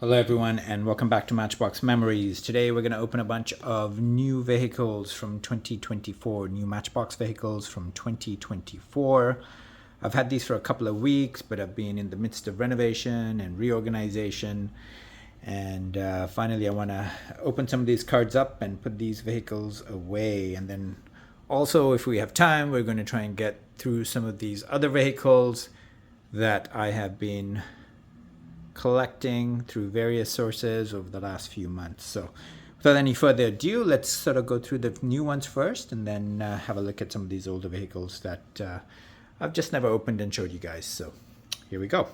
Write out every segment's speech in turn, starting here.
Hello everyone and welcome back to Matchbox Memories. Today we're going to open a bunch of new vehicles from 2024, new Matchbox vehicles from 2024. I've had these for a couple of weeks, but I've been in the midst of renovation and reorganization. And finally I want to open some of these cards up and put these vehicles away. And then also, if we have time, we're going to try and get through some of these other vehicles that I have been collecting through various sources over the last few months. So without any further ado, let's sort of go through the new ones first and then have a look at some of these older vehicles that I've just never opened and showed you guys. So here we go.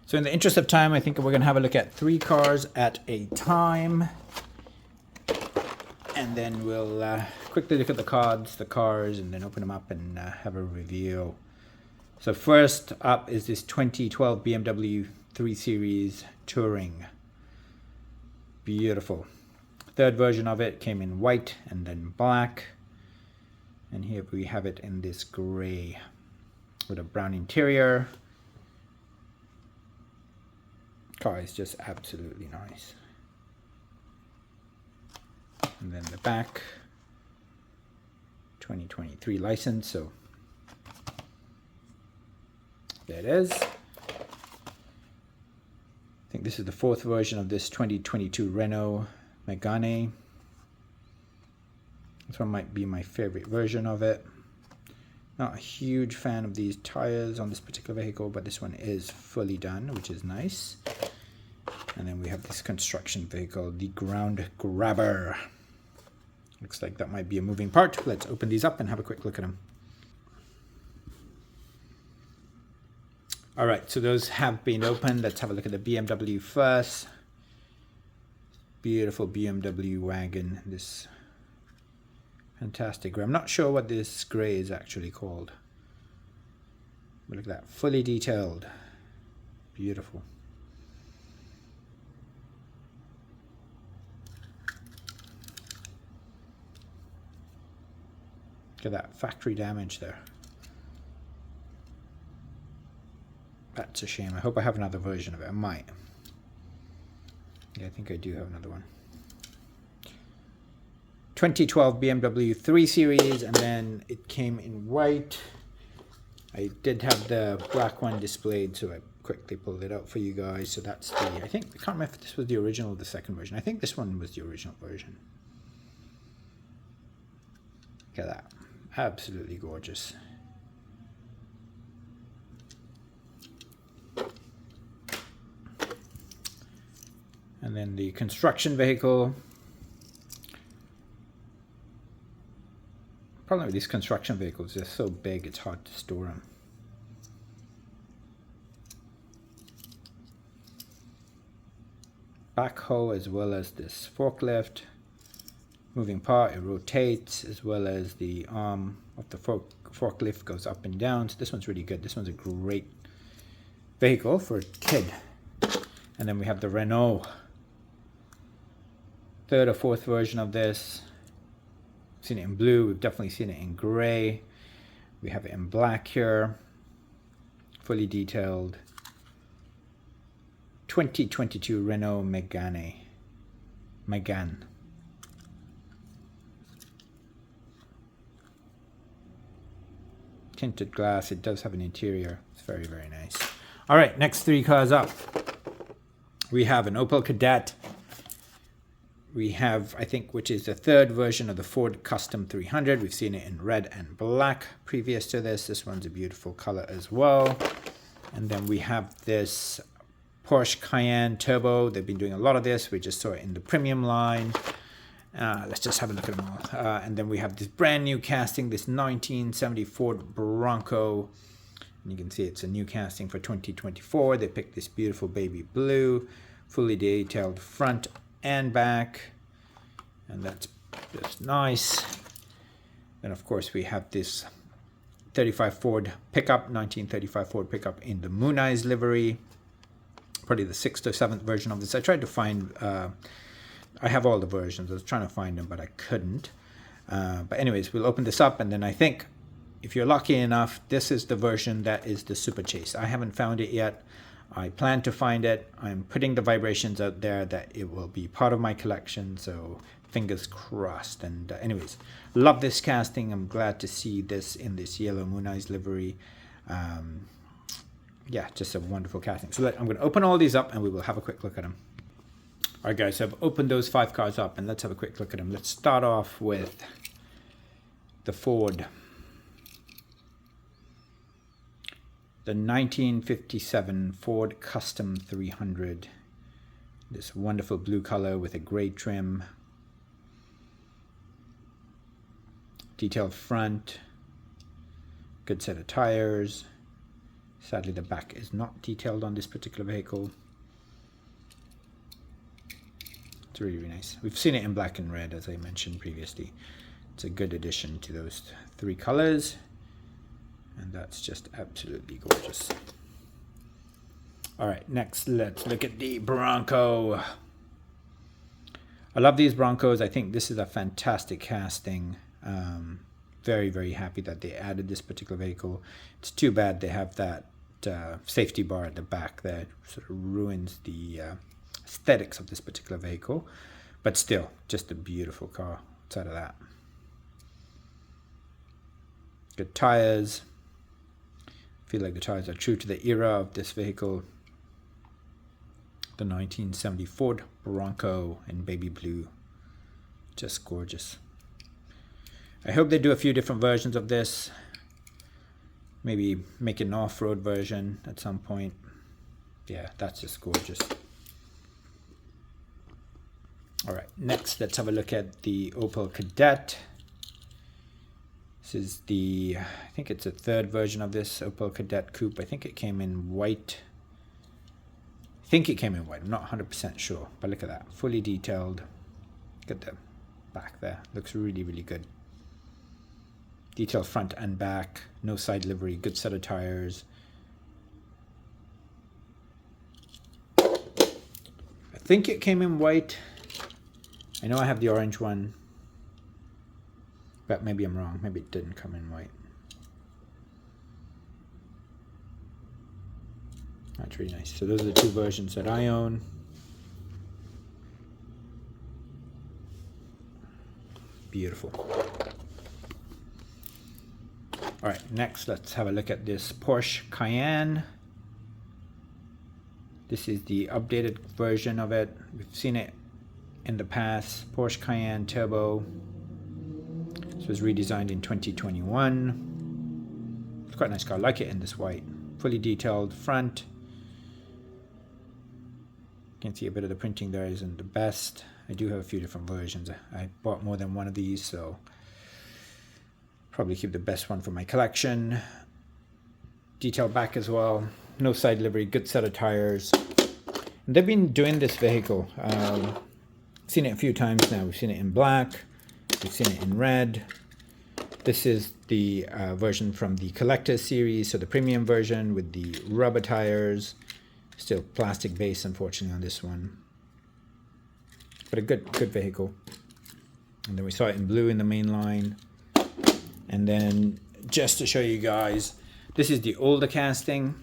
So in the interest of time, I think we're going to have a look at 3 cars at a time. And then we'll quickly look at the cards, the cars, and then open them up and have a review. So first up is this 2012 BMW 3 Series Touring. Beautiful. Third version of it came in white and then black. And here we have it in this gray with a brown interior. Car is just absolutely nice. And then the back, 2023 license, so there it is. I think this is the 4th version of this 2022 Renault Megane. This one might be my favorite version of it. Not a huge fan of these tires on this particular vehicle, but this one is fully done, which is nice. And then we have this construction vehicle, the Ground Grabber. Looks like that might be a moving part. Let's open these up and have a quick look at them. All right, so those have been opened. Let's have a look at the BMW first. Beautiful BMW wagon. This fantastic gray. I'm not sure what this gray is actually called. But look at that, fully detailed. Beautiful. Look at that factory damage there. That's a shame. I hope I have another version of it. I might. Yeah, I think I do have another one. 2012 BMW 3 Series, and then it came in white. I did have the black one displayed, so I quickly pulled it out for you guys. So that's the, I can't remember if this was the original or the second version. I think this one was the original version. Look at that. Absolutely gorgeous. And then the construction vehicle. Problem with these construction vehicles, they're so big it's hard to store them. Backhoe as well as this forklift. Moving part, it rotates, as well as the arm of the forklift goes up and down. So this one's really good. This one's a great vehicle for a kid. And then we have the Renault. 3rd or 4th version of this. We've seen it in blue. We've definitely seen it in gray. We have it in black here. Fully detailed. 2022 Renault Megane. Tinted glass. It does have an interior. It's very, very nice. All right, next 3 cars up. We have an Opel Kadett. We have, I think, which is the 3rd version of the Ford Custom 300. We've seen it in red and black previous to this. This one's a beautiful color as well. And then we have this Porsche Cayenne Turbo. They've been doing a lot of this. We just saw it in the premium line. Let's just have a look at them all. And then we have this brand new casting, this 1970 Ford Bronco. And you can see it's a new casting for 2024. They picked this beautiful baby blue, fully detailed front and back, and that's just nice. Then of course we have this 35 Ford pickup, 1935 Ford pickup in the Moon Eyes livery. Probably the 6th or 7th version of this. I tried to find, I have all the versions. I was trying to find them, but I couldn't. But anyways, we'll open this up, and then I think if you're lucky enough, this is the version that is the Super Chase. I haven't found it yet. I plan to find it. I'm putting the vibrations out there that it will be part of my collection, so fingers crossed. And anyways, love this casting. I'm glad to see this in this yellow Moon Eyes livery. Yeah, just a wonderful casting. So I'm going to open all these up and we will have a quick look at them. All right, guys, so I've opened those 5 cards up and let's have a quick look at them. Let's start off with the Ford. The 1957 Ford Custom 300. This wonderful blue color with a gray trim. Detailed front. Good set of tires. Sadly, the back is not detailed on this particular vehicle. It's really, really nice. We've seen it in black and red, as I mentioned previously. It's a good addition to those 3 colors. And that's just absolutely gorgeous. All right, next let's look at the Bronco. I love these Broncos. I think this is a fantastic casting. Very, very happy that they added this particular vehicle. It's too bad they have that safety bar at the back that sort of ruins the aesthetics of this particular vehicle. But still, just a beautiful car outside of that. Good tires. Feel like the tires are true to the era of this vehicle. The 1970 Ford Bronco in baby blue. Just gorgeous. I hope they do a few different versions of this. Maybe make an off-road version at some point. Yeah, that's just gorgeous. All right, next let's have a look at the Opel Kadett. This is the, I think it's a 3rd version of this Opel Kadett Coupe. I think it came in white. I'm not 100% sure, but look at that. Fully detailed. Look at the back there. Looks really, really good. Detailed front and back. No side livery. Good set of tires. I think it came in white. I know I have the orange one. But maybe I'm wrong. Maybe it didn't come in white. That's really nice. So those are the 2 versions that I own. Beautiful. All right, next let's have a look at this Porsche Cayenne. This is the updated version of it. We've seen it in the past. Porsche Cayenne Turbo. This was redesigned in 2021. It's quite a nice car. I like it in this white. Fully detailed front. You can see a bit of the printing there isn't the best. I do have a few different versions. I bought more than one of these, so probably keep the best one for my collection. Detailed back as well. No side livery. Good set of tires. And they've been doing this vehicle. Seen it a few times now. We've seen it in black. We've seen it in red. This is the version from the Collector's series, so the premium version with the rubber tires. Still plastic base, unfortunately, on this one. But a good vehicle. And then we saw it in blue in the main line. And then just to show you guys, this is the older casting.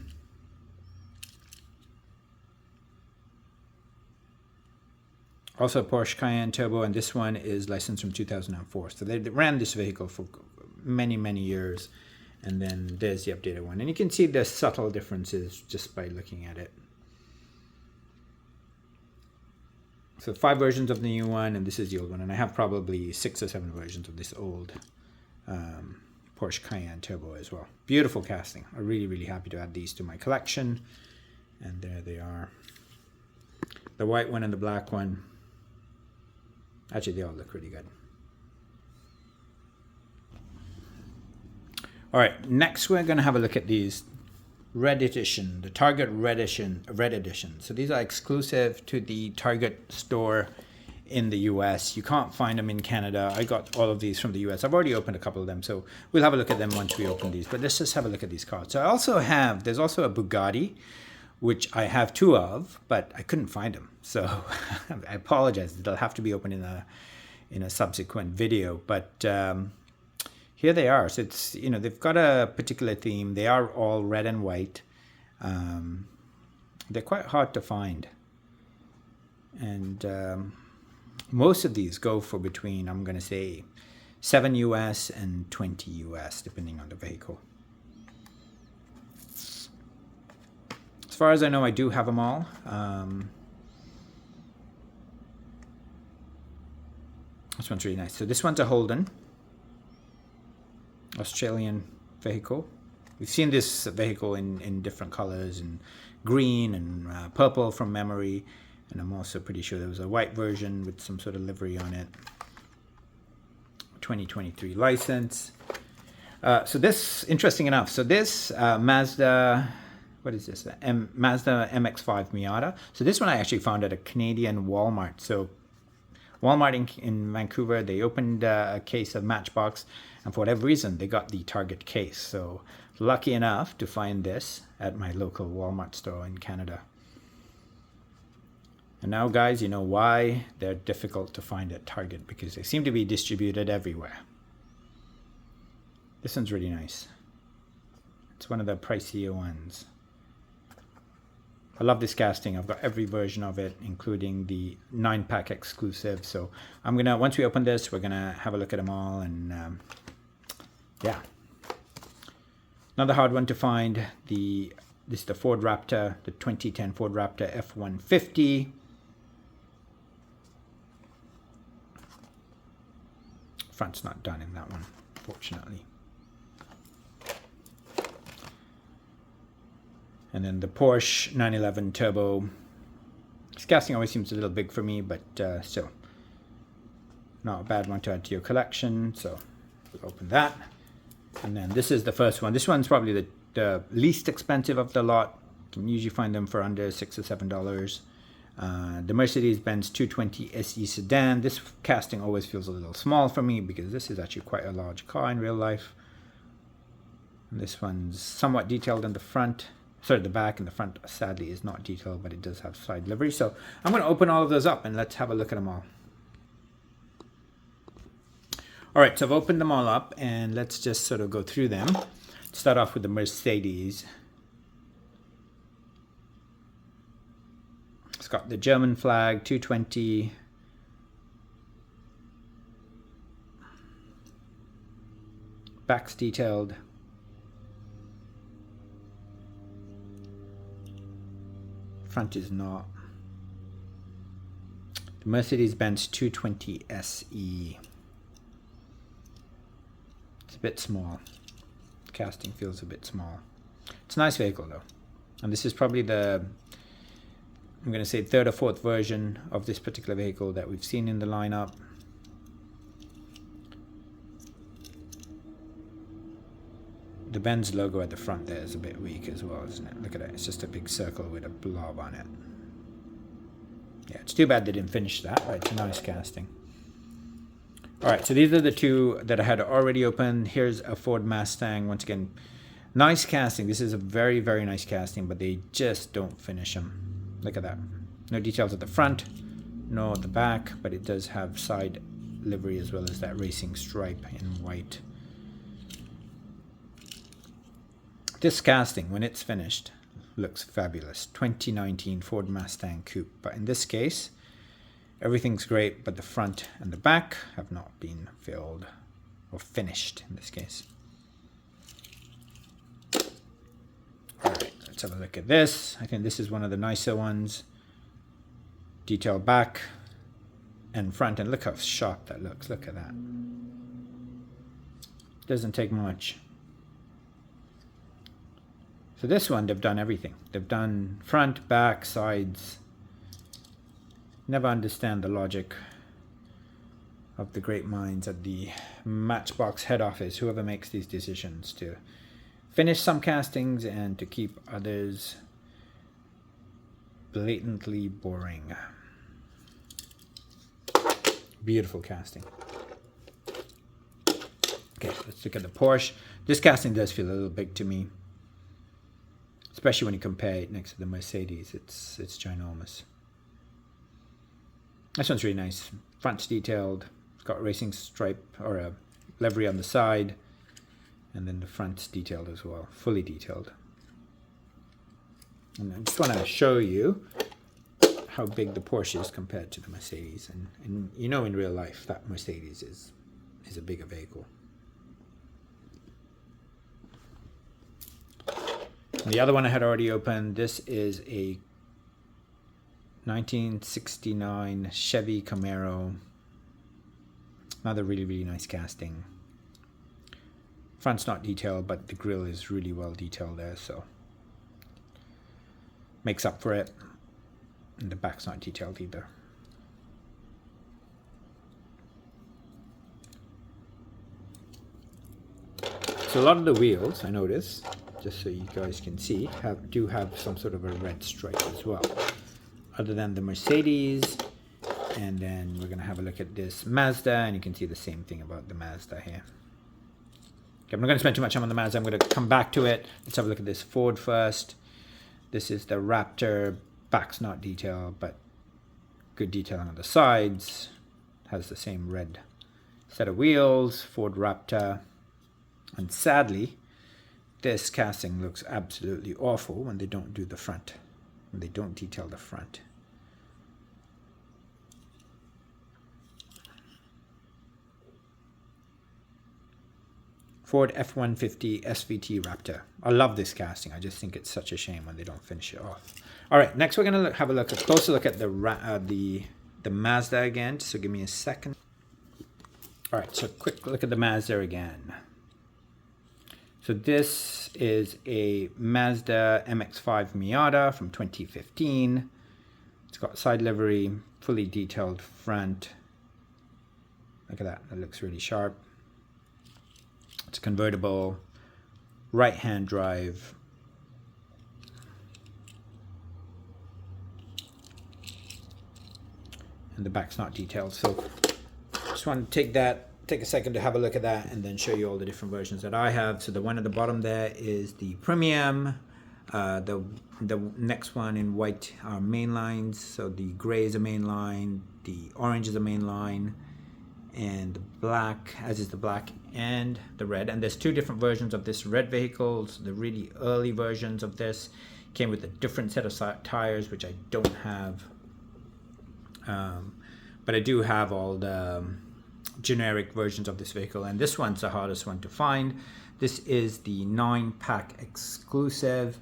Also Porsche Cayenne Turbo, and this one is licensed from 2004. So they ran this vehicle for many, many years. And then there's the updated one. And you can see the subtle differences just by looking at it. So 5 versions of the new one, and this is the old one. And I have probably 6 or 7 versions of this old Porsche Cayenne Turbo as well. Beautiful casting. I'm really, really happy to add these to my collection. And there they are. The white one and the black one. Actually, they all look really good. All right, next we're going to have a look at these Red Edition, the Target Red Edition. So these are exclusive to the Target store in the US. You can't find them in Canada. I got all of these from the US. I've already opened a couple of them, so we'll have a look at them once we open these. But let's just have a look at these cars. So I also have, there's also a Bugatti, which I have 2 of, but I couldn't find them. So I apologize. They'll have to be opened in a subsequent video. But here they are. So it's, they've got a particular theme. They are all red and white. They're quite hard to find. And most of these go for between, I'm going to say, $7 US and $20 US, depending on the vehicle. As far as I know, I do have them all. This one's really nice. So this one's a Holden, Australian vehicle. We've seen this vehicle in different colors, and green and purple from memory. And I'm also pretty sure there was a white version with some sort of livery on it. 2023 license. So this, interesting enough, so this Mazda, what is this? Mazda MX-5 Miata. So this one I actually found at a Canadian Walmart. So Walmart in Vancouver, they opened a case of Matchbox, and for whatever reason, they got the Target case. So lucky enough to find this at my local Walmart store in Canada. And now, guys, you know why they're difficult to find at Target, because they seem to be distributed everywhere. This one's really nice. It's one of the pricier ones. I love this casting. I've got every version of it, including the 9-pack exclusive. So I'm going to, once we open this, we're going to have a look at them all. And yeah. Another hard one to find. This is the Ford Raptor, the 2010 Ford Raptor F-150. Front's not done in that one, fortunately. And then the Porsche 911 Turbo. This casting always seems a little big for me, but still not a bad one to add to your collection. So we'll open that. And then this is the first one. This one's probably the least expensive of the lot. You can usually find them for under $6 or $7. The Mercedes-Benz 220 SE sedan. This casting always feels a little small for me because this is actually quite a large car in real life. And this one's somewhat detailed in the front. Sorry, the back, and the front sadly is not detailed, but it does have side livery. So I'm going to open all of those up and let's have a look at them all. All right, so I've opened them all up and let's just sort of go through them. Start off with the Mercedes. It's got the German flag, 220. Back's detailed. Front is not. The Mercedes-Benz 220 SE. It's a bit small. The casting feels a bit small. It's a nice vehicle though. And this is probably the, I'm going to say, third or fourth version of this particular vehicle that we've seen in the lineup. The Benz logo at the front there is a bit weak as well, isn't it? Look at it. It's just a big circle with a blob on it. Yeah, it's too bad they didn't finish that, but it's a nice casting. All right, so these are the two that I had already opened. Here's a Ford Mustang. Once again, nice casting. This is a very, very nice casting, but they just don't finish them. Look at that. No details at the front, no at the back, but it does have side livery as well as that racing stripe in white. This casting, when it's finished, looks fabulous. 2019 Ford Mustang Coupe. But in this case, everything's great, but the front and the back have not been filled or finished in this case. All right, let's have a look at this. I think this is one of the nicer ones. Detail back and front, and look how sharp that looks. Look at that. Doesn't take much. So this one, they've done everything. They've done front, back, sides. Never understand the logic of the great minds at the Matchbox head office, whoever makes these decisions to finish some castings and to keep others blatantly boring. Beautiful casting. Okay, let's look at the Porsche. This casting does feel a little big to me, especially when you compare it next to the Mercedes. It's ginormous. This one's really nice. Front's detailed. It's got a racing stripe or a livery on the side, and then the front's detailed as well, fully detailed. And I just want to show you how big the Porsche is compared to the Mercedes. And you know, in real life, that Mercedes is a bigger vehicle. And the other one I had already opened, this is a 1969 Chevy Camaro. Another really, really nice casting. Front's not detailed, but the grille is really well detailed there, so makes up for it. And the back's not detailed either. So a lot of the wheels, I notice, just so you guys can see, do have some sort of a red stripe as well. Other than the Mercedes, and then we're going to have a look at this Mazda, and you can see the same thing about the Mazda here. Okay, I'm not going to spend too much time on the Mazda. I'm going to come back to it. Let's have a look at this Ford first. This is the Raptor. Back's not detailed, but good detailing on the sides. Has the same red set of wheels. Ford Raptor. And sadly, this casting looks absolutely awful when they don't do the front. When they don't detail the front. Ford F-150 SVT Raptor. I love this casting. I just think it's such a shame when they don't finish it off. All right, next we're gonna have a closer look at the Mazda again. So give me a second. All right, so quick look at the Mazda again. So this is a Mazda MX-5 Miata from 2015. It's got side livery, fully detailed front. Look at that, that looks really sharp. It's a convertible, right-hand drive. And the back's not detailed. So just want to take a second to have a look at that and then show you all the different versions that I have. So the one at the bottom there is the Premium. The next one in white are mainlines. So the gray is a mainline, the orange is a mainline, and the black, as is the black and the red. And there's two different versions of this red vehicle. So the really early versions of this came with a different set of tires, which I don't have. But I do have all the generic versions of this vehicle, and this one's the hardest one to find. This is the 9-pack exclusive.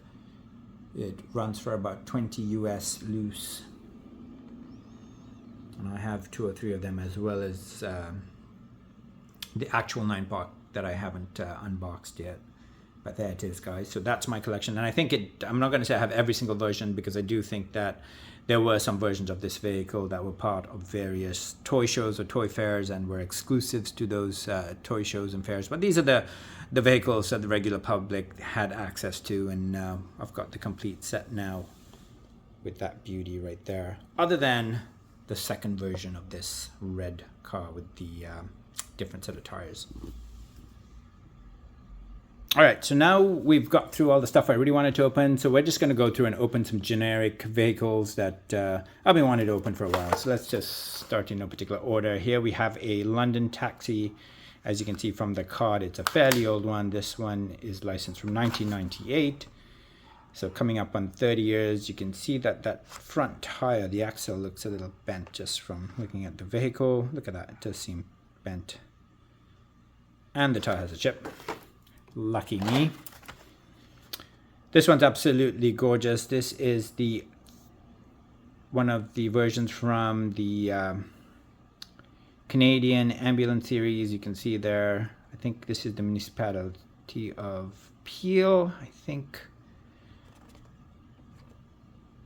It runs for about 20 US loose. And I have 2 or 3 of them, as well as the actual 9-pack that I haven't unboxed yet. But there it is, guys. So that's my collection. And I think I'm not going to say I have every single version, because I do think that there were some versions of this vehicle that were part of various toy shows or toy fairs and were exclusives to those toy shows and fairs. But these are the vehicles that the regular public had access to, and I've got the complete set now with that beauty right there. Other than the second version of this red car with the different set of tires. All right, so now we've got through all the stuff I really wanted to open. So we're just going to go through and open some generic vehicles that I've been wanting to open for a while. So let's just start in no particular order. Here we have a London taxi. As you can see from the card, it's a fairly old one. This one is licensed from 1998. So coming up on 30 years, you can see that that front tire, the axle, looks a little bent just from looking at the vehicle. Look at that, it does seem bent. And the tire has a chip. Lucky me. This one's absolutely gorgeous. This is one of the versions from the Canadian ambulance series. You can see there, I think this is the municipality of Peel, I think.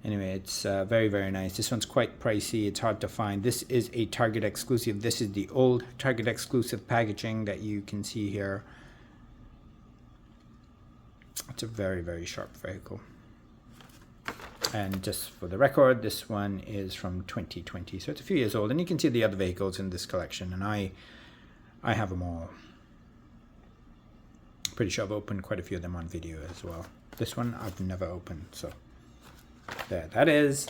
Anyway, it's very, very nice. This one's quite pricey. It's hard to find. This is a Target exclusive. This is the old Target exclusive packaging that you can see here. It's a very, very sharp vehicle. And just for the record, this one is from 2020, so it's a few years old. And you can see the other vehicles in this collection, and I have them all. Pretty sure I've opened quite a few of them on video as well. This one I've never opened, so there that is.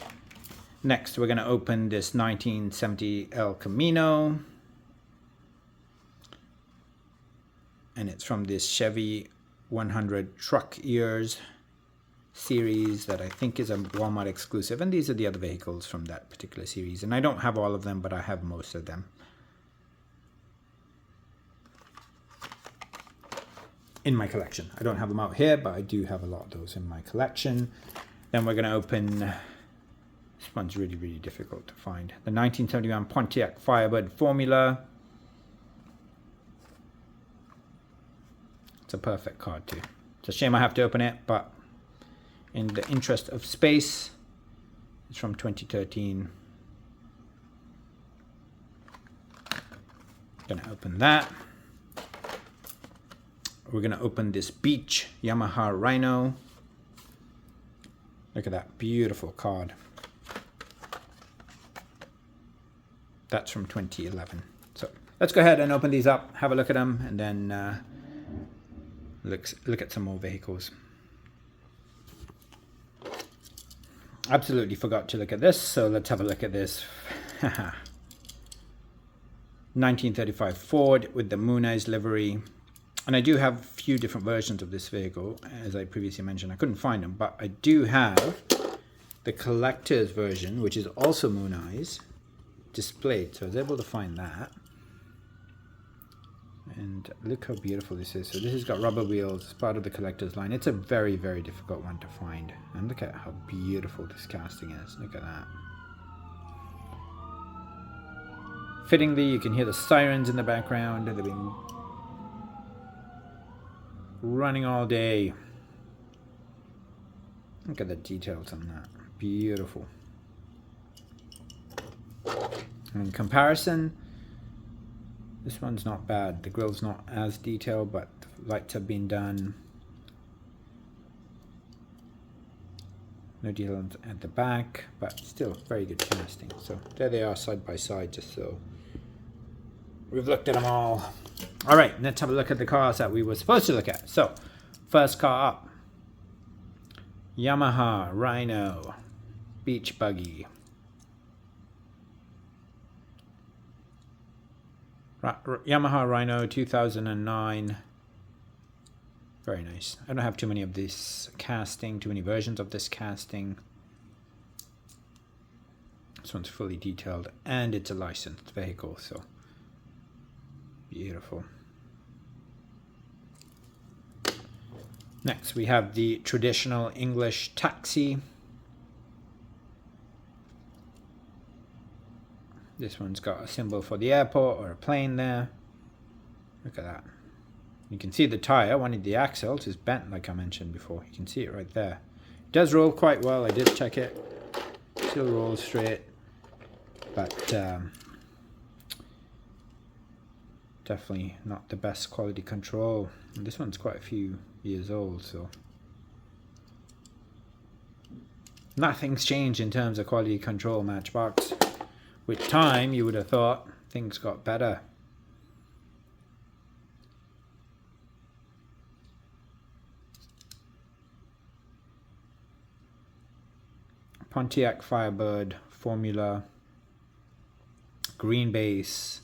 Next, we're going to open this 1970 El Camino. And it's from this Chevy 100 truck years series that I think is a Walmart exclusive, and these are the other vehicles from that particular series, and I don't have all of them, but I have most of them in my collection. I don't have them out here, but I do have a lot of those in my collection. Then we're going to open, this one's really, really difficult to find, the 1971 Pontiac Firebird Formula. It's a perfect card too. It's a shame I have to open it, but in the interest of space, it's from 2013. Gonna open that. We're gonna open this Beach Yamaha Rhino. Look at that beautiful card. That's from 2011. So let's go ahead and open these up, have a look at them, and then look at some more vehicles. Absolutely forgot to look at this, so let's have a look at this. 1935 Ford with the Moon Eyes livery. And I do have a few different versions of this vehicle, as I previously mentioned. I couldn't find them, but I do have the collector's version, which is also Moon Eyes, displayed. So I was able to find that. And look how beautiful this is. So this has got rubber wheels as part of the collector's line. It's a very, very difficult one to find. And look at how beautiful this casting is. Look at that. Fittingly, you can hear the sirens in the background. They've been running all day. Look at the details on that. Beautiful. And in comparison, this one's not bad. The grill's not as detailed, but the lights have been done. No details at the back, but still very good casting. So there they are side by side, just so we've looked at them all. All right, let's have a look at the cars that we were supposed to look at. So first car up, Yamaha Rhino Beach Buggy. Yamaha Rhino 2009. Very nice. I don't have too many of this casting, too many versions of this casting. This one's fully detailed, and it's a licensed vehicle, so beautiful. Next we have the traditional English taxi. This one's got a symbol for the airport or a plane there. Look at that. You can see the tire, one of the axles is bent like I mentioned before. You can see it right there. It does roll quite well, I did check it. Still rolls straight. But definitely not the best quality control. And this one's quite a few years old, so nothing's changed in terms of quality control, Matchbox. With time, you would have thought things got better. Pontiac Firebird Formula, green base.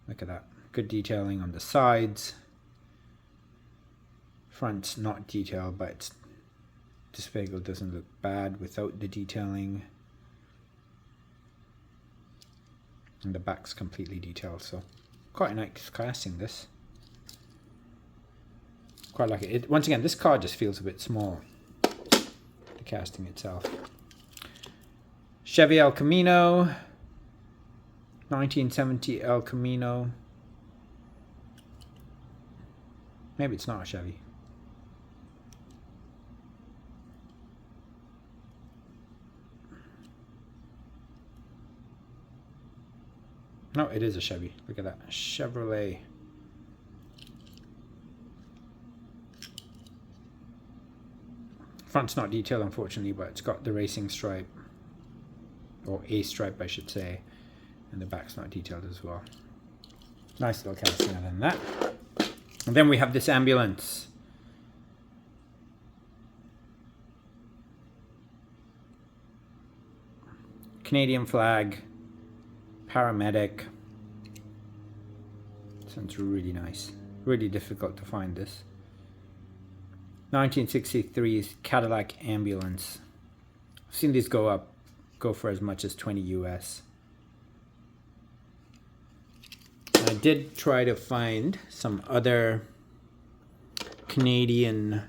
Look at that. Good detailing on the sides. Front's not detailed, but this vehicle doesn't look bad without the detailing. And the back's completely detailed, so quite a nice casting this. Quite like it. Once again, this car just feels a bit small, the casting itself. Chevy El Camino, 1970 El Camino. Maybe it's not a Chevy. No, it is a Chevy. Look at that. Chevrolet. Front's not detailed, unfortunately, but it's got the racing stripe. Or a stripe, I should say. And the back's not detailed as well. Nice little casting other than that. And then we have this ambulance. Canadian flag. Paramedic. Sounds really nice. Really difficult to find this. 1963 Cadillac ambulance. I've seen these go for as much as 20 US. I did try to find some other Canadian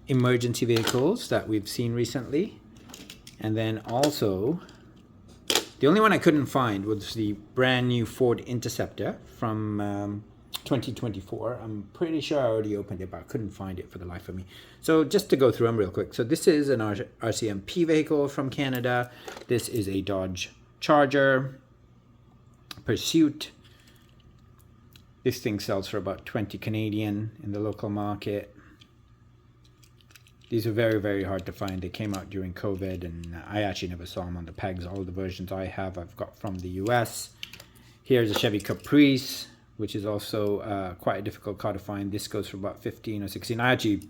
emergency vehicles that we've seen recently. And then also, the only one I couldn't find was the brand new Ford Interceptor from 2024. I'm pretty sure I already opened it, but I couldn't find it for the life of me. So just to go through them real quick. So this is an RCMP vehicle from Canada. This is a Dodge Charger Pursuit. This thing sells for about 20 Canadian in the local market. These are very, very hard to find. They came out during COVID, and I actually never saw them on the pegs. All the versions I have, I've got from the US. Here's a Chevy Caprice, which is also quite a difficult car to find. This goes for about 15 or 16. I actually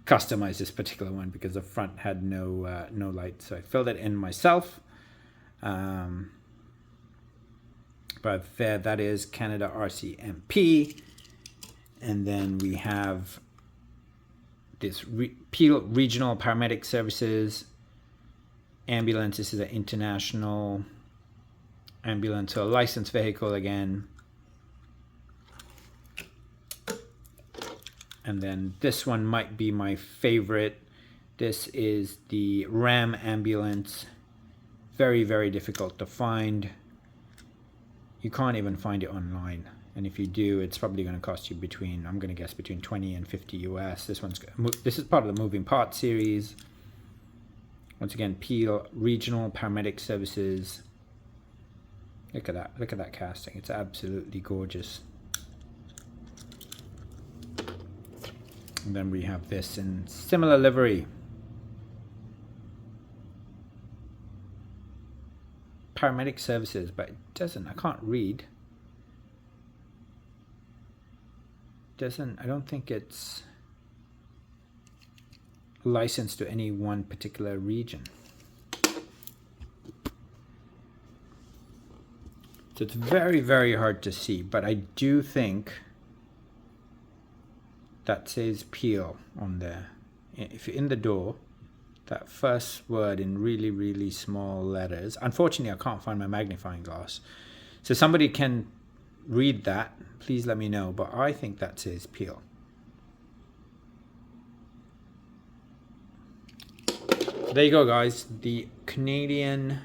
customized this particular one because the front had no light, so I filled it in myself. But there, that is Canada RCMP. And then we have this Peel Regional Paramedic Services ambulance. This is an international ambulance, so a licensed vehicle again. And then this one might be my favorite. This is the Ram ambulance. Very, very difficult to find. You can't even find it online. And if you do, it's probably going to cost you between, I'm going to guess, between 20 and 50 US. This is part of the Moving Parts series. Once again, Peel Regional Paramedic Services. Look at that. Look at that casting. It's absolutely gorgeous. And then we have this in similar livery. Paramedic Services, but it doesn't, I can't read. I don't think it's licensed to any one particular region. So it's very, very hard to see, but I do think that says Peel on there. If you're in the door, that first word in really, really small letters. Unfortunately, I can't find my magnifying glass. So somebody can read that, please let me know, but I think that says Peel. There you go, guys. The Canadian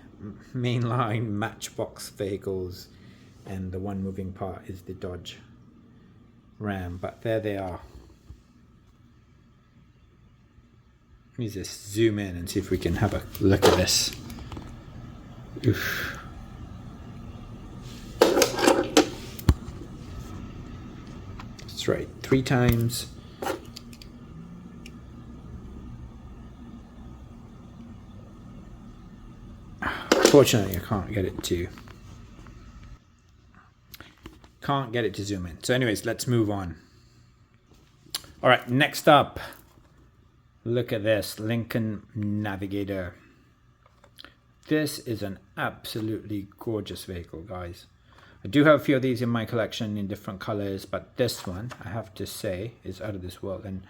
mainline Matchbox vehicles, and the one moving part is the Dodge Ram, but there they are. Let me just zoom in and see if we can have a look at this. Oof. That's right, 3 times. Fortunately, I can't get it to zoom in. So anyways, let's move on. All right, next up. Look at this, Lincoln Navigator. This is an absolutely gorgeous vehicle, guys. I do have a few of these in my collection in different colors, but this one, I have to say, is out of this world. And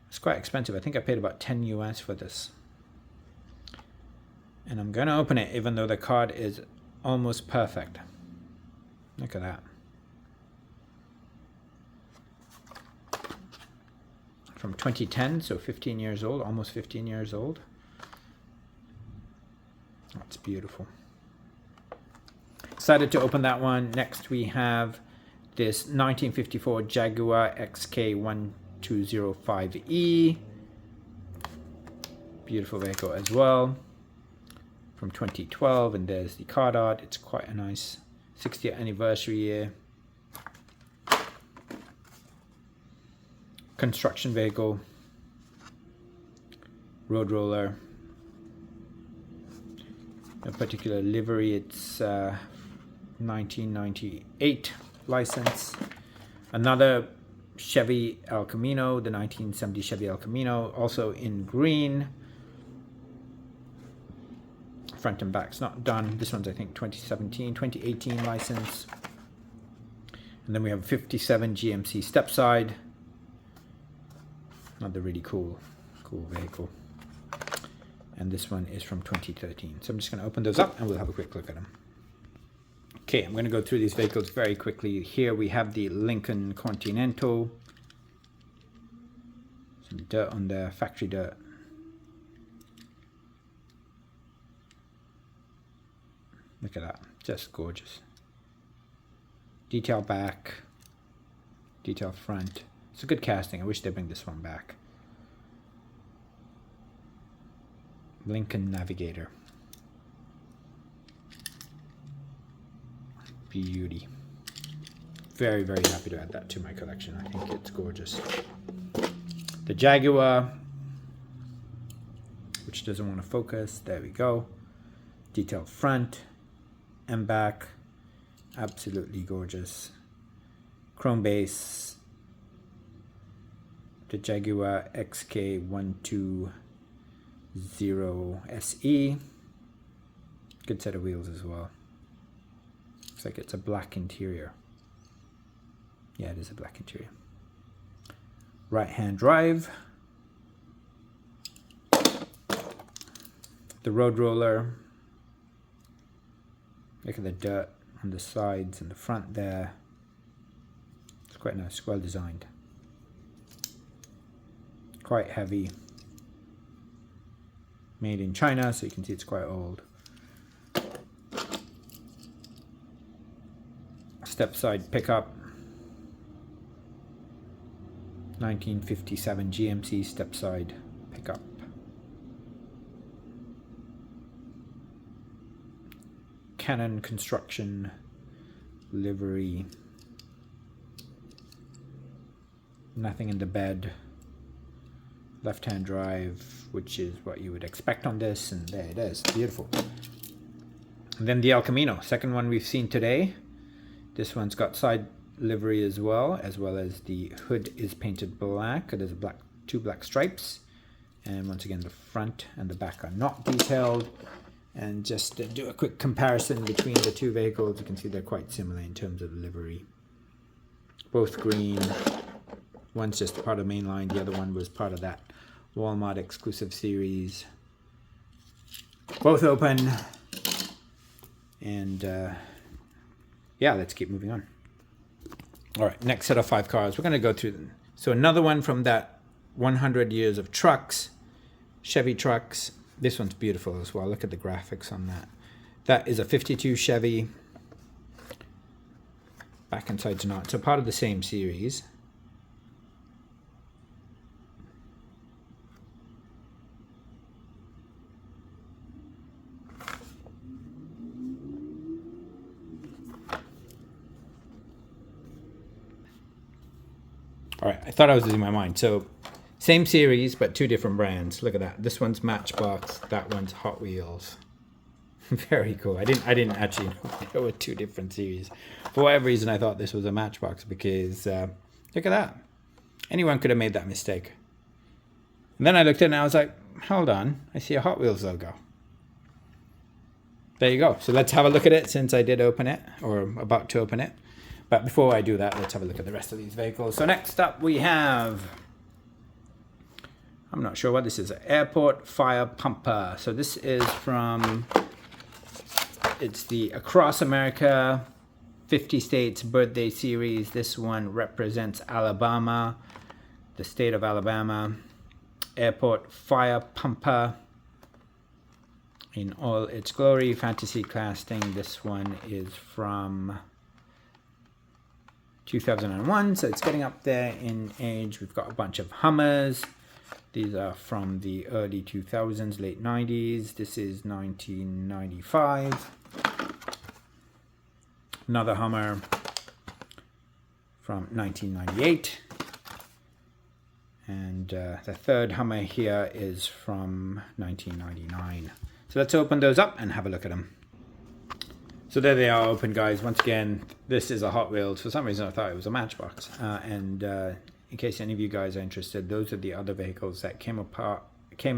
it's quite expensive. I think I paid about 10 US for this. And I'm going to open it, even though the card is almost perfect. Look at that. From 2010, so 15 years old, almost 15 years old. That's beautiful. Excited to open that one. Next we have this 1954 Jaguar XK1205E. Beautiful vehicle as well. From 2012, and there's the card art. It's quite a nice 60th anniversary year. Construction vehicle, road roller, a particular livery. It's 1998 license. Another Chevy El Camino, the 1970 Chevy El Camino, also in green. Front and back's not done. This one's, I think, 2018 license. And then we have 57 GMC Stepside. Another really cool vehicle. And this one is from 2013. So I'm just going to open those up and we'll have a quick look at them. Okay, I'm going to go through these vehicles very quickly. Here we have the Lincoln Continental. Some dirt on there, factory dirt. Look at that, just gorgeous. Detail back, detail front. It's a good casting. I wish they'd bring this one back. Lincoln Navigator. Beauty. Very, very happy to add that to my collection. I think it's gorgeous. The Jaguar, which doesn't want to focus. There we go. Detailed front and back. Absolutely gorgeous. Chrome base. The Jaguar XK120 SE. Good set of wheels as well. Looks like it's a black interior. Yeah, it is a black interior. Right-hand drive. The road roller. Look at the dirt on the sides and the front there. It's quite nice, well designed. Quite heavy. Made in China, so you can see it's quite old. Step side pickup. 1957 GMC step side pickup. Canon construction livery. Nothing in the bed. Left-hand drive, which is what you would expect on this, and there it is. Beautiful. And then the El Camino, second one we've seen today. This one's got side livery as well as the hood is painted black. There's two black stripes, and once again the front and the back are not detailed. And just to do a quick comparison between the two vehicles, you can see they're quite similar in terms of livery. Both green. One's just part of mainline, the other one was part of that Walmart exclusive series. Both open. And yeah, let's keep moving on. All right, next set of 5 cars. We're going to go through them. So another one from that 100 years of trucks, Chevy trucks. This one's beautiful as well. Look at the graphics on that. That is a 52 Chevy. Back and sides not. So part of the same series. All right, I thought I was losing my mind. So same series, but 2 different brands. Look at that. This one's Matchbox. That one's Hot Wheels. Very cool. I didn't actually know there were 2 different series. For whatever reason, I thought this was a Matchbox because look at that. Anyone could have made that mistake. And then I looked at it and I was like, hold on. I see a Hot Wheels logo. There you go. So let's have a look at it since I did open it, or about to open it. But before I do that, let's have a look at the rest of these vehicles. So next up we have, I'm not sure what this is, an airport fire pumper. So this is from, it's the Across America 50 States Birthday Series. This one represents Alabama, the state of Alabama. Airport fire pumper in all its glory. Fantasy casting. This one is from 2001, so it's getting up there in age. We've got a bunch of Hummers. These are from the early 2000s, late 90s. This is 1995. Another Hummer from 1998. And the third Hummer here is from 1999. So let's open those up and have a look at them. So there they are open, guys. Once again, this is a Hot Wheels. For some reason, I thought it was a Matchbox. In case any of you guys are interested, those are the other vehicles that came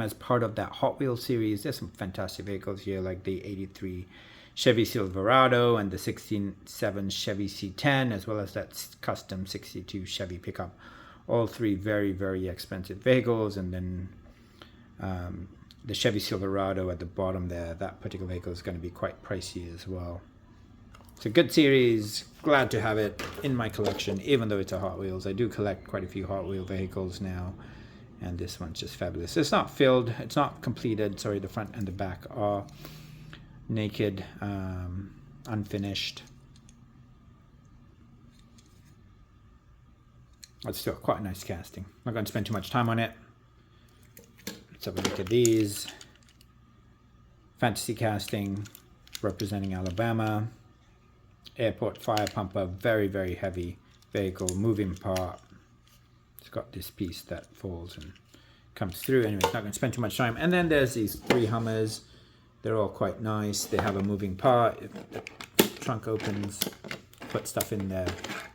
as part of that Hot Wheels series. There's some fantastic vehicles here, like the 83 Chevy Silverado and the 67 Chevy C10, as well as that custom 62 Chevy pickup. All three very, very expensive vehicles. And then the Chevy Silverado at the bottom there, that particular vehicle is going to be quite pricey as well. It's a good series. Glad to have it in my collection, even though it's a Hot Wheels. I do collect quite a few Hot Wheel vehicles now, and this one's just fabulous. It's not filled, it's not completed. Sorry, the front and the back are naked, unfinished. It's still quite a nice casting. I'm not going to spend too much time on it. Let's have a look at these. Fantasy casting representing Alabama. Airport fire pumper, very, very heavy vehicle, moving part. It's got this piece that falls and comes through. Anyway, not going to spend too much time. And then there's these 3 Hummers. They're all quite nice. They have a moving part. If the trunk opens, put stuff in there.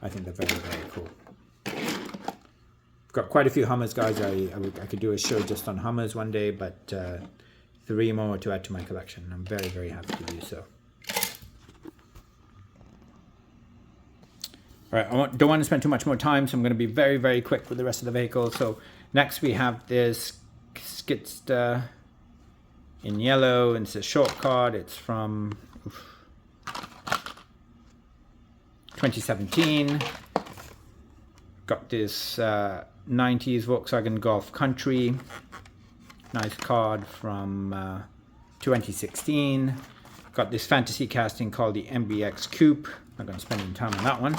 I think they're very, very cool. Got quite a few Hummers, guys. I could do a show just on Hummers one day, but 3 more to add to my collection. I'm very, very happy to do so. All right, I don't want to spend too much more time, so I'm going to be very, very quick with the rest of the vehicles. So next we have this Skidster in yellow, and it's a short card. It's from 2017. Got this 90s Volkswagen Golf Country. Nice card from 2016. Got this fantasy casting called the MBX Coupe. Not going to spend any time on that one.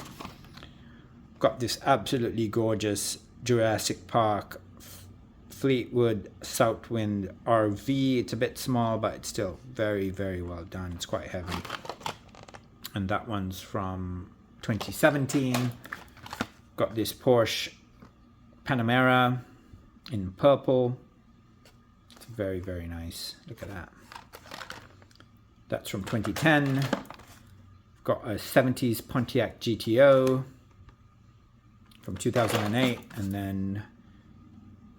Got this absolutely gorgeous Jurassic Park Fleetwood Southwind RV. It's a bit small, but it's still very, very well done. It's quite heavy. And that one's from 2017. Got this Porsche Panamera in purple. It's very, very nice. Look at that. That's from 2010. Got a 70s Pontiac GTO from 2008, and then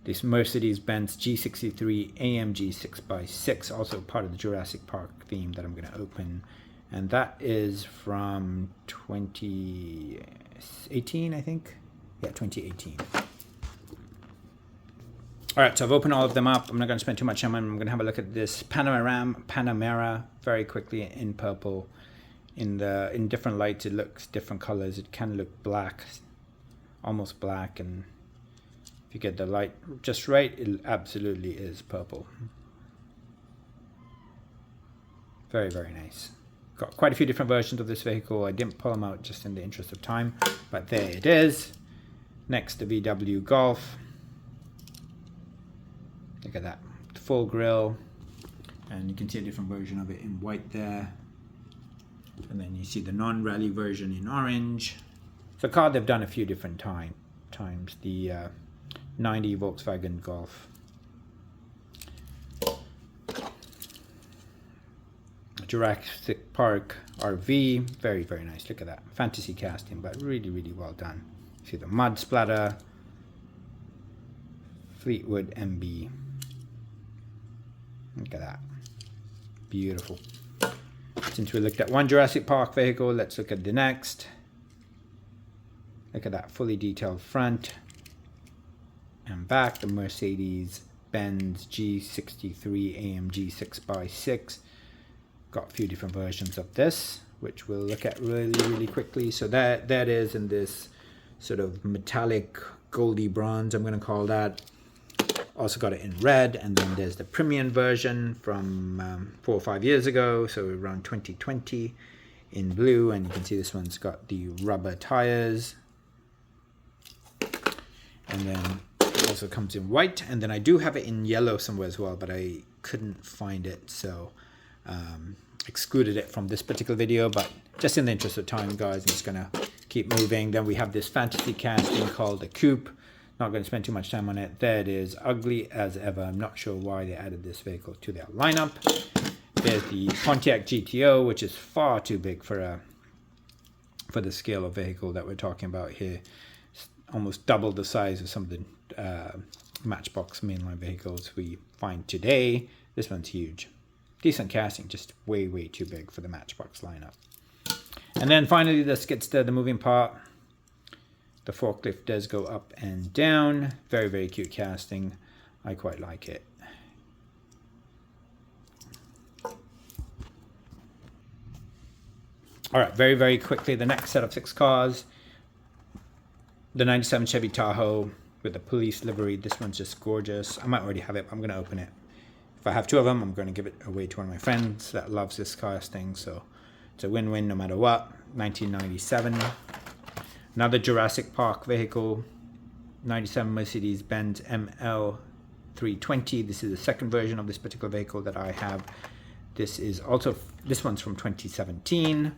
this Mercedes-Benz G63 AMG 6x6, also part of the Jurassic Park theme that I'm going to open, and that is from 2018, I think. Yeah, 2018. All right, so I've opened all of them up. I'm not going to spend too much time. I'm going to have a look at this Panamera very quickly in purple. In different lights, it looks different colors. It can look black, almost black, and if you get the light just right, it absolutely is purple. Very, very nice. Got quite a few different versions of this vehicle. I didn't pull them out just in the interest of time, but there it is. Next, the VW Golf. Look at that, full grille, and you can see a different version of it in white there. And then you see the non-rally version in orange. It's a car they've done a few different times. The 90 Volkswagen Golf. Jurassic Park RV. Very, very nice. Look at that. Fantasy casting, but really, really well done. See the mud splatter. Fleetwood MB. Look at that. Beautiful. Since we looked at one Jurassic Park vehicle, let's look at the next. Look at that fully detailed front and back. The Mercedes-Benz G63 AMG 6x6. Got a few different versions of this, which we'll look at really, really quickly. So that is in this sort of metallic goldy bronze, I'm going to call that. Also got it in red, and then there's the premium version from 4 or 5 years ago, so around 2020, in blue, and you can see this one's got the rubber tires, and then it also comes in white, and then I do have it in yellow somewhere as well, but I couldn't find it, so excluded it from this particular video. But just in the interest of time, guys, I'm just gonna keep moving. Then we have this fantasy casting called the Coupe. Not going to spend too much time on it. There it is, ugly as ever. I'm not sure why they added this vehicle to their lineup. There's the Pontiac GTO, which is far too big for the scale of vehicle that we're talking about here. It's almost double the size of some of the Matchbox mainline vehicles we find today. This one's huge. Decent casting, just way, way too big for the Matchbox lineup. And then finally, the Skidster, the moving part. The forklift does go up and down. Very, very cute casting. I quite like it. All right, very, very quickly, the next set of 6 cars. The 97 Chevy Tahoe with the police livery. This one's just gorgeous. I might already have it, but I'm going to open it. If I have 2 of them, I'm going to give it away to one of my friends that loves this casting. So it's a win-win no matter what. 1997. Another Jurassic Park vehicle. 97 Mercedes-Benz ML320. This is the second version of this particular vehicle that I have. This one's from 2017.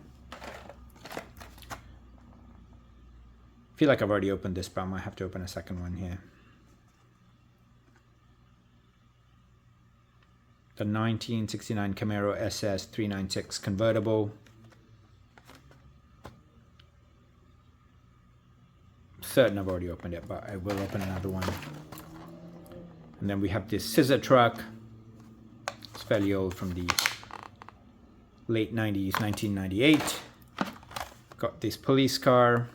I feel like I've already opened this, but I might have to open a second one here. The 1969 Camaro SS 396 convertible. Certain I've already opened it, but I will open another one. And then we have this scissor truck. It's fairly old, from the late 90s, 1998. Got this police car.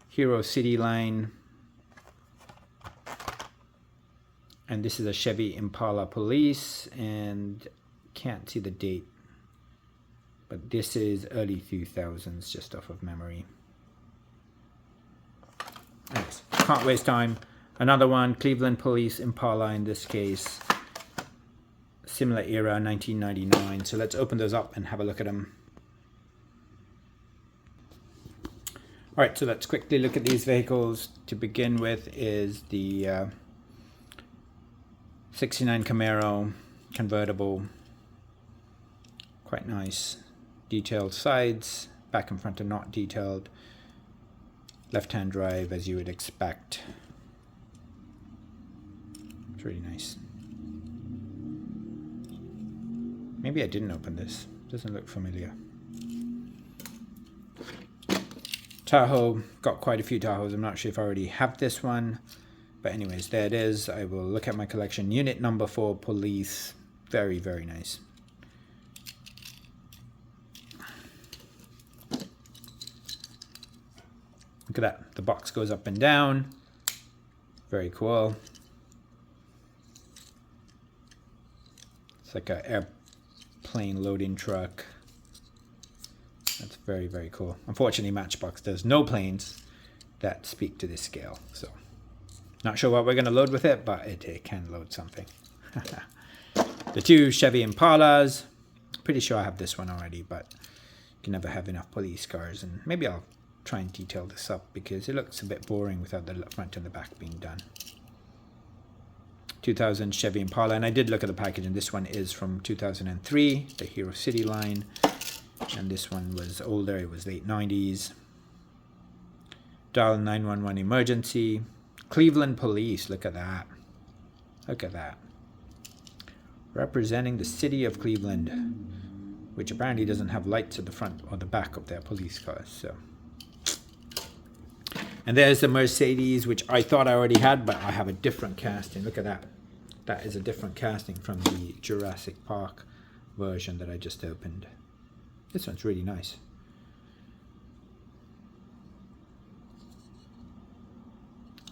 Hero City Line. And this is a Chevy Impala Police, and can't see the date, but this is early 2000s, just off of memory. Anyways, can't waste time. Another one, Cleveland Police Impala in this case. Similar era, 1999. So let's open those up and have a look at them. All right, so let's quickly look at these vehicles. To begin with is the 69 Camaro convertible. Quite nice. Detailed sides. Back and front are not detailed. Left-hand drive, as you would expect. It's really nice. Maybe I didn't open this. Doesn't look familiar. Tahoe, got quite a few Tahoes. I'm not sure if I already have this one. But anyways, there it is. I will look at my collection. Unit number 4, police. Very, very nice. Look at that. The box goes up and down. Very cool. It's like an airplane loading truck. That's very, very cool. Unfortunately, Matchbox does no planes that speak to this scale. So, not sure what we're going to load with it, but it can load something. The 2 Chevy Impalas. Pretty sure I have this one already, but you can never have enough police cars. And maybe I'll try and detail this up because it looks a bit boring without the front and the back being done. 2000 Chevy Impala, and I did look at the package, and this one is from 2003, the Hero City line. And this one was older, it was late 90s. Dial 911 emergency. Cleveland Police, look at that. Look at that. Representing the city of Cleveland, which apparently doesn't have lights at the front or the back of their police cars. So, and there's the Mercedes, which I thought I already had, but I have a different casting. Look at that. That is a different casting from the Jurassic Park version that I just opened. This one's really nice.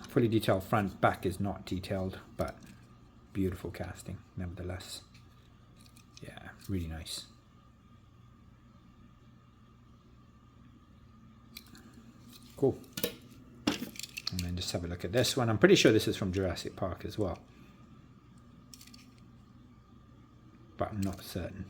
Fully detailed front, back is not detailed, but beautiful casting nevertheless. Yeah, really nice. Cool. And then just have a look at this one. I'm pretty sure this is from Jurassic Park as well, but I'm not certain.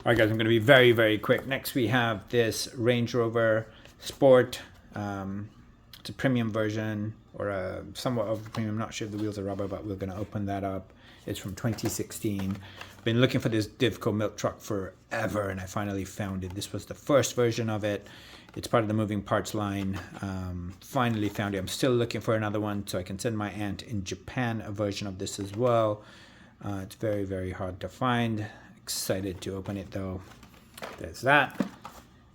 Alright guys, I'm going to be very, very quick. Next we have this Range Rover Sport. It's a premium version, or a somewhat of a premium. I'm not sure if the wheels are rubber, but we're going to open that up. It's from 2016. Been looking for this Divco milk truck forever, and I finally found it. This was the first version of it. It's part of the moving parts line. Finally found it. I'm still looking for another one so I can send my aunt in Japan a version of this as well. It's very, very hard to find. Excited to open it though. There's that.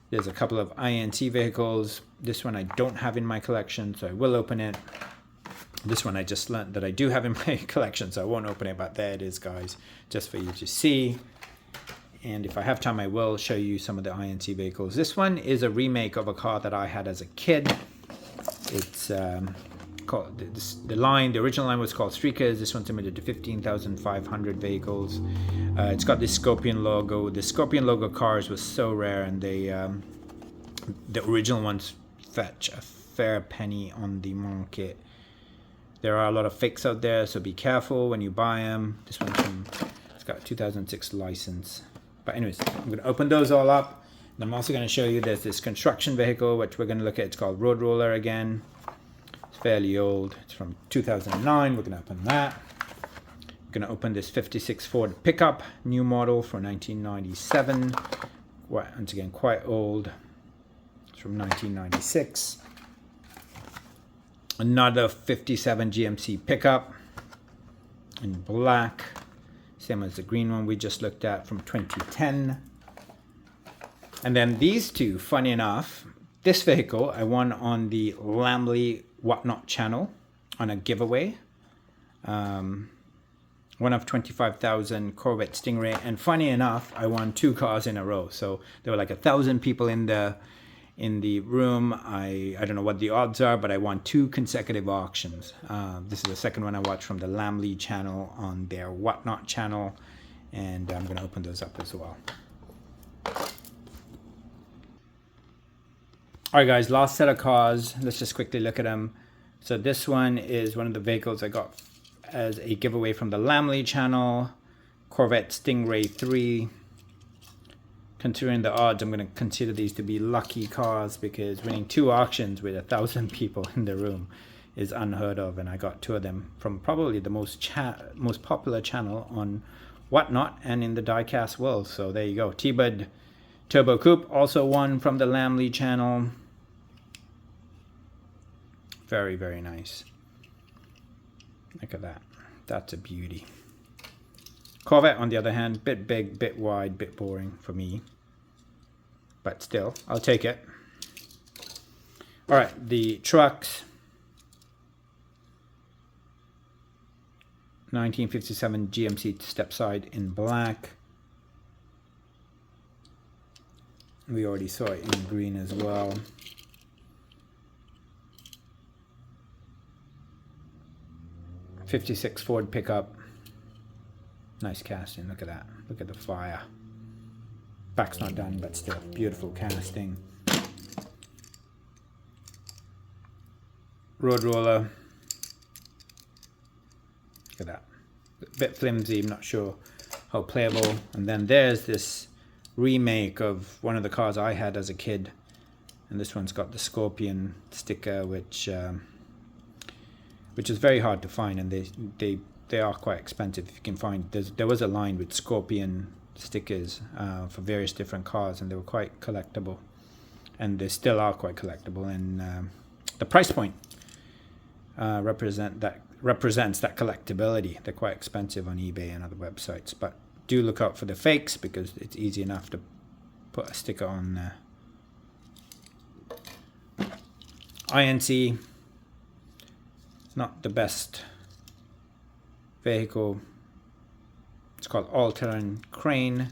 There's a couple of INC vehicles. This one I don't have in my collection, so I will open it. This one I just learned that I do have in my collection, so I won't open it, but there it is, guys, just for you to see. and if I have time I will show you some of the INC vehicles. This one is a remake of a car that I had as a kid. It's called the original line was called Streakers. This one's limited to 15,500 vehicles. It's got this Scorpion logo. The Scorpion logo cars was so rare, and the original ones fetch a fair penny on the market. There are a lot of fakes out there, so be careful when you buy them. This one's it's got a 2006 license. But anyways, I'm going to open those all up. And I'm also going to show you there's this construction vehicle, which we're going to look at. It's called Road Roller again. It's fairly old. It's from 2009. We're going to open that. We're going to open this 56 Ford pickup, new model for 1997. Once again, quite old. It's from 1996. Another 57 GMC pickup in black, same as the green one we just looked at from 2010. And then these two, funny enough, this vehicle I won on the Lamley Whatnot channel on a giveaway. One of 25,000 Corvette Stingray, and funny enough, I won 2 cars in a row. So there were like 1,000 people in the room. I don't know what the odds are, but I won 2 consecutive auctions. This is the second one I watched from the Lamley channel on their Whatnot channel, and I'm going to open those up as well. Alright guys, last set of cars. Let's just quickly look at them. So this one is one of the vehicles I got as a giveaway from the Lamley channel. Corvette Stingray 3. Considering the odds, I'm going to consider these to be lucky cars, because winning 2 auctions with 1,000 people in the room is unheard of, and I got 2 of them from probably the most popular channel on Whatnot and in the diecast world. So there you go. T-Bud Turbo Coupe, also one from the Lamley channel. Very, very nice. Look at that. That's a beauty. Corvette, on the other hand, bit big, bit wide, bit boring for me. But still, I'll take it. All right, the trucks. 1957 GMC stepside in black. We already saw it in green as well. '56 Ford pickup. Nice casting. Look at that. Look at the fire. Back's not done, but still beautiful casting. Road Roller. Look at that. A bit flimsy. I'm not sure how playable. And then there's this remake of one of the cars I had as a kid, and this one's got the Scorpion sticker, which is very hard to find, and they are quite expensive. If you can find, there was a line with Scorpion stickers for various different cars, and they were quite collectible, and they still are quite collectible, and the price point represents that collectability. They're quite expensive on eBay and other websites, but do look out for the fakes, because it's easy enough to put a sticker on there. INC, not the best vehicle. It's called all-terrain crane,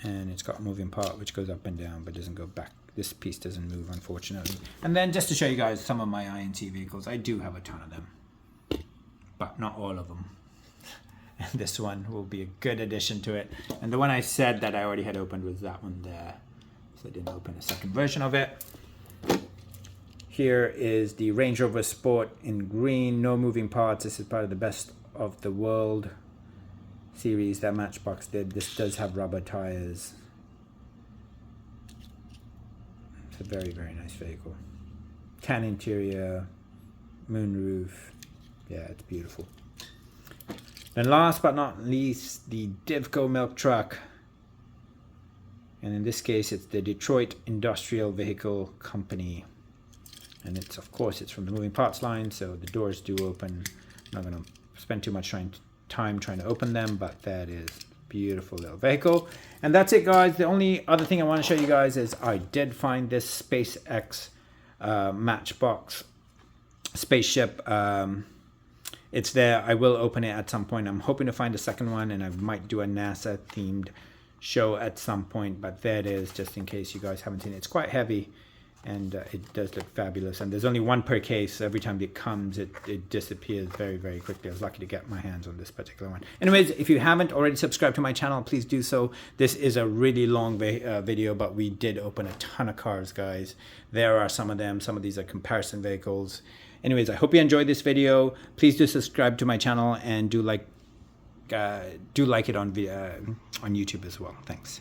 and it's got a moving part which goes up and down but doesn't go back. This piece doesn't move, unfortunately. And then just to show you guys some of my INC vehicles, I do have a ton of them, but not all of them. And this one will be a good addition to it. And the one I said that I already had opened was that one there, so I didn't open a second version of it. Here is the Range Rover Sport in green, no moving parts. This is part of the Best of the World series that Matchbox did. This does have rubber tires. It's a very, very nice vehicle. Tan interior, moonroof. Yeah, it's beautiful. Then last but not least, the Divco milk truck. And in this case, it's the Detroit Industrial Vehicle Company. And it's, of course, it's from the moving parts line, so the doors do open. I'm not going to spend too much time trying to open them, but that is beautiful little vehicle. And that's it, guys. The only other thing I want to show you guys is I did find this SpaceX Matchbox spaceship. It's there. I will open it at some point. I'm hoping to find a second one, and I might do a NASA themed show at some point, but there it is, just in case you guys haven't seen it. It's quite heavy, and it does look fabulous. And there's only one per case. Every time it comes, it disappears very, very quickly. I was lucky to get my hands on this particular one. Anyways, if you haven't already subscribed to my channel, please do so. This is a really long video, but we did open a ton of cars, guys. There are some of them. Some of these are comparison vehicles. Anyways, I hope you enjoyed this video. Please do subscribe to my channel, and do like it on YouTube as well. Thanks.